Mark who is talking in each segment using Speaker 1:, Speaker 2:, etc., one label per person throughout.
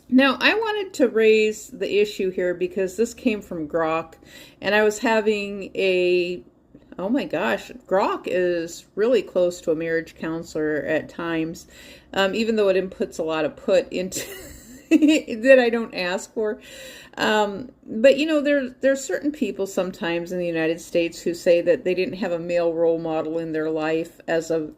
Speaker 1: Now, I wanted to raise the issue here because this came from Grok, and I was having a oh my gosh, Grok is really close to a marriage counselor at times, even though it inputs a lot of put into that I don't ask for. But there's certain people sometimes in the United States who say that they didn't have a male role model in their life as a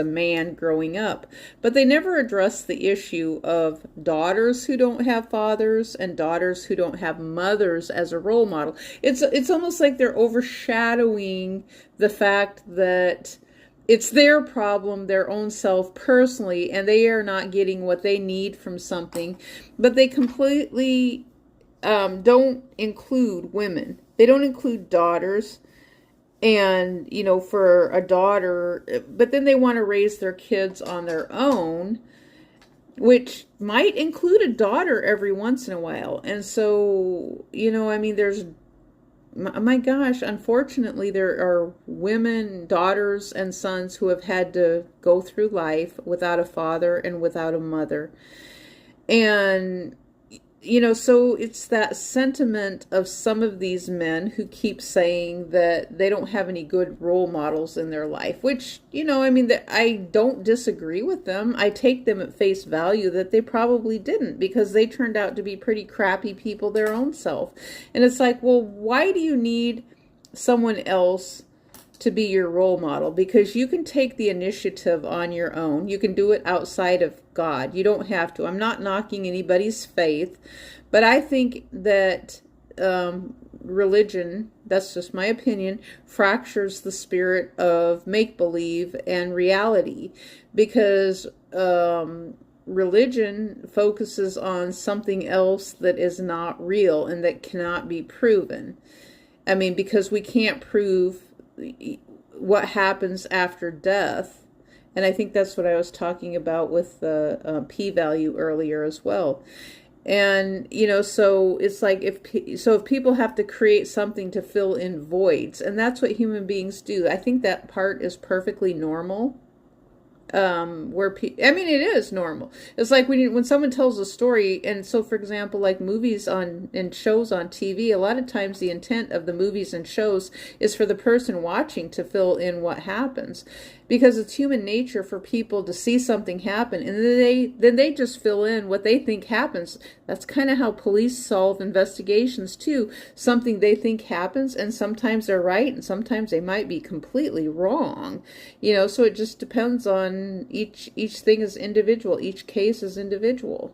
Speaker 1: man growing up, but they never address the issue of daughters who don't have fathers and daughters who don't have mothers as a role model. It's almost like they're overshadowing the fact that it's their problem, their own self personally, and they are not getting what they need from something, but they completely don't include women. They don't include daughters. And, for a daughter, but then they want to raise their kids on their own, which might include a daughter every once in a while. And so, there's, my gosh, unfortunately, there are women, daughters, and sons who have had to go through life without a father and without a mother. And so it's that sentiment of some of these men who keep saying that they don't have any good role models in their life, which, that I don't disagree with them. I take them at face value that they probably didn't, because they turned out to be pretty crappy people their own self. And it's like, well, why do you need someone else to be your role model? Because you can take the initiative on your own. You can do it outside of God. You don't have to. I'm not knocking anybody's faith, but I think that religion, that's just my opinion, fractures the spirit of make-believe and reality, because religion focuses on something else that is not real and that cannot be proven. I mean, because we can't prove what happens after death. And I think that's what I was talking about with the p-value earlier as well. And so it's like if people have to create something to fill in voids, and that's what human beings do. I think that part is perfectly normal. It is normal. It's like when someone tells a story, and so for example, like movies on and shows on TV, a lot of times the intent of the movies and shows is for the person watching to fill in what happens, because it's human nature for people to see something happen and then they just fill in what they think happens. That's kind of how police solve investigations too. Something they think happens, and sometimes they're right and sometimes they might be completely wrong. So it just depends on each thing is individual, each case is individual.